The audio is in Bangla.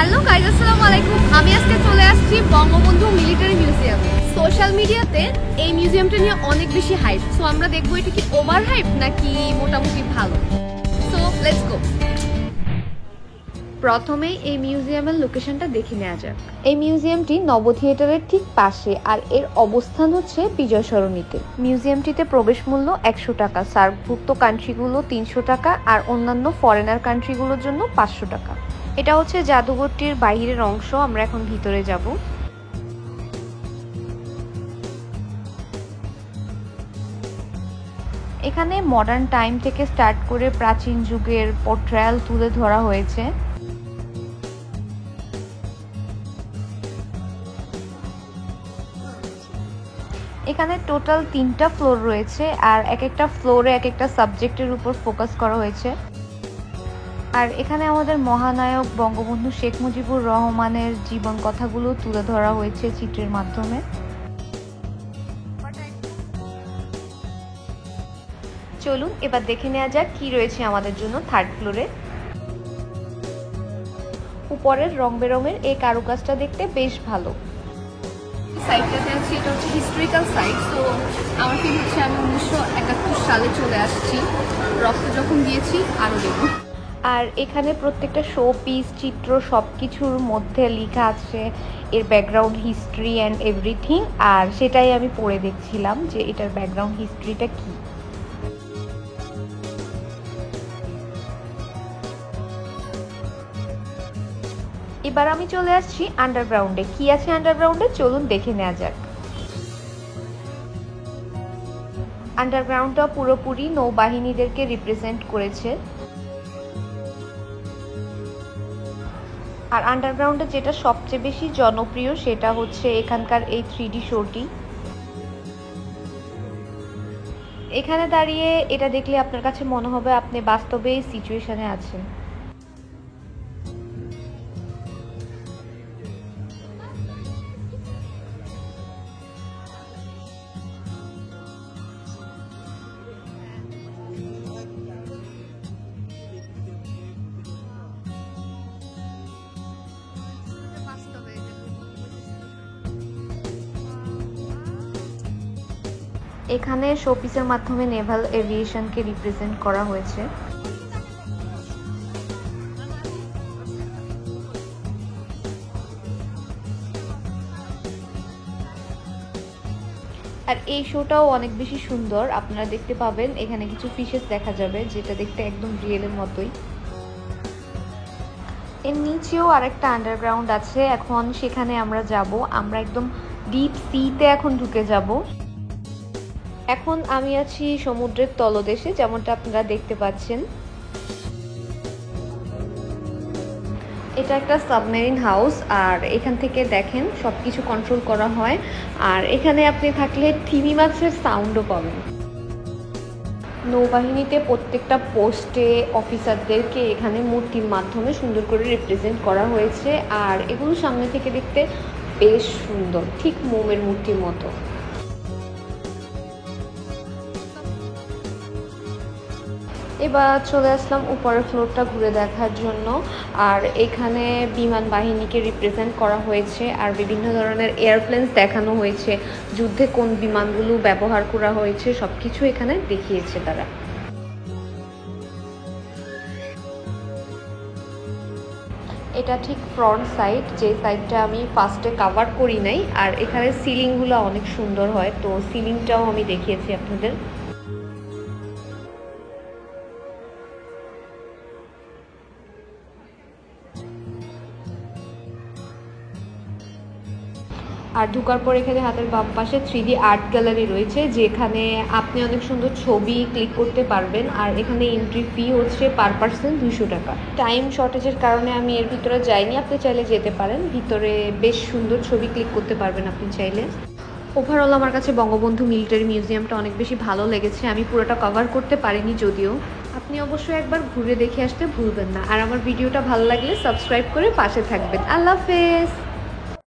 হ্যালো গাইস, আসসালামু আলাইকুম। আমি আজকে চলে আসছি বঙ্গবন্ধু মিলিটারি মিউজিয়াম। সোশ্যাল মিডিয়াতে এই মিউজিয়ামটা নিয়ে অনেক বেশি হাইপ। সো আমরা দেখবো এটা কি ওভার হাইপ নাকি মোটামুটি ভালো। So let's go. প্রথমেই এই মিউজিয়ামের লোকেশনটা দেখে নেওয়া যাক। এই মিউজিয়ামটি নব থিয়েটারের ঠিক পাশে, আর এর অবস্থান হচ্ছে বিজয় সরণিতে। মিউজিয়ামটিতে প্রবেশ মূল্য 100 টাকা, সার্কভুক্ত কান্ট্রিগুলো 300 টাকা, আর অন্যান্য ফরেনার কান্ট্রিগুলোর জন্য 500 টাকা। এটা হচ্ছে জাদুঘরটির বাইরের অংশ। আমরা এখন ভিতরে যাব। এখানে মডার্ন টাইম থেকে স্টার্ট করে প্রাচীন যুগের পোর্ট্রেয়াল তুলে ধরা হয়েছে। এখানে টোটাল 3টা ফ্লোর রয়েছে, আর এক একটা ফ্লোরে এক একটা সাবজেক্টের উপর ফোকাস করা হয়েছে। আর এখানে আমাদের মহানায়ক বঙ্গবন্ধু শেখ মুজিবুর রহমানের জীবন কথাগুলো তুলে ধরা হয়েছে চিত্রের মাধ্যমে। চলুন এবার দেখে নেওয়া যাক কি রয়েছে আমাদের জন্য থার্ড ফ্লোরে। উপরের রং বেরঙের এই কারুকাজটা দেখতে বেশ ভালো। সাইটটাতে আছি, এটা হচ্ছে হিস্টোরিক্যাল সাইট। তো আমার ফিল হচ্ছে আমি 1971 সালে চলে আসছি। রক্ত যখন দিয়েছি আরও দেব। আর এখানে প্রত্যেকটা শো পিস, চিত্র, সব কিছুর মধ্যে লেখা আছে এর ব্যাকগ্রাউন্ড হিস্ট্রি অ্যান্ড এভরিথিং। আর সেটাই আমি পড়ে দেখছিলাম যে এটার ব্যাকগ্রাউন্ড হিস্ট্রিটা কি। এবার আমি চলে আসছি আন্ডারগ্রাউন্ডে। কি আছে আন্ডারগ্রাউন্ডে চলুন দেখে নেওয়া যাক। আন্ডারগ্রাউন্ডটা পুরোপুরি নৌবাহিনীদেরকে রিপ্রেজেন্ট করেছে। আর আন্ডারগ্রাউন্ডে যেটা সবচেয়ে বেশি জনপ্রিয় সেটা হচ্ছে এখানকার এই 3D শোটি। এখানে দাঁড়িয়ে এটা দেখলে আপনার কাছে মনে হবে আপনি বাস্তবে এই সিচুয়েশনে আছেন। এখানে শোপিসের মাধ্যমে নেভাল এভিয়েশনকে রিপ্রেজেন্ট করা হয়েছে। আর এই শোটাও অনেক বেশি সুন্দর। আপনারা দেখতে পাবেন এখানে কিছু ফিশেস দেখা যাবে, যেটা দেখতে একদম রিয়েলের মতোই। এর নিচেও আরেকটা আন্ডারগ্রাউন্ড আছে, এখন সেখানে আমরা যাব। আমরা একদম ডিপ সিতে এখন ঢুকে যাব। এখন আমি আছি সমুদ্রের তলদেশে, যেমনটা আপনারা দেখতে পাচ্ছেন। এটা একটা সাবমেরিন হাউস, আর এখান থেকে দেখেন সবকিছু কন্ট্রোল করা হয়। আর এখানে আপনি থাকলে থিমি মাছের সাউন্ডও পাবেন। নৌবাহিনীতে প্রত্যেকটা পোস্টে অফিসারদেরকে এখানে মূর্তির মাধ্যমে সুন্দর করে রিপ্রেজেন্ট করা হয়েছে। আর এগুলো সামনে থেকে দেখতে বেশ সুন্দর, ঠিক মোমের মূর্তির মতো। এবার চলে আসলাম উপরের ফ্লোরটা ঘুরে দেখার জন্য। আর এখানে বিমান বাহিনীকে রিপ্রেজেন্ট করা হয়েছে, আর বিভিন্ন ধরনের এয়ারপ্লেনস দেখানো হয়েছে। যুদ্ধে কোন বিমানগুলো ব্যবহার করা হয়েছে সব কিছু এখানে দেখিয়েছে তারা। এটা ঠিক ফ্রন্ট সাইড, যে সাইডটা আমি ফার্স্টে কাভার করি নাই। আর এখানে সিলিংগুলো অনেক সুন্দর হয়, তো সিলিংটাও আমি দেখিয়েছি আপনাদের। আর ঢোকার পর এখানে হাতের বাম পাশে 3D আর্ট গ্যালারি রয়েছে, যেখানে আপনি অনেক সুন্দর ছবি ক্লিক করতে পারবেন। আর এখানে এন্ট্রি ফি হচ্ছে পার পার্সন 200 টাকা। টাইম শর্টেজের কারণে আমি এর ভিতরে যাইনি, আপনি চাইলে যেতে পারেন। ভিতরে বেশ সুন্দর ছবি ক্লিক করতে পারবেন আপনি চাইলে। ওভারঅল আমার কাছে বঙ্গবন্ধু মিলিটারি মিউজিয়ামটা অনেক বেশি ভালো লেগেছে। আমি পুরোটা কভার করতে পারিনি যদিও। আপনি অবশ্যই একবার ঘুরে দেখে আসতে ভুলবেন না। আর আমার ভিডিওটা ভালো লাগলে সাবস্ক্রাইব করে পাশে থাকবেন। আল্লাহ হাফেজ।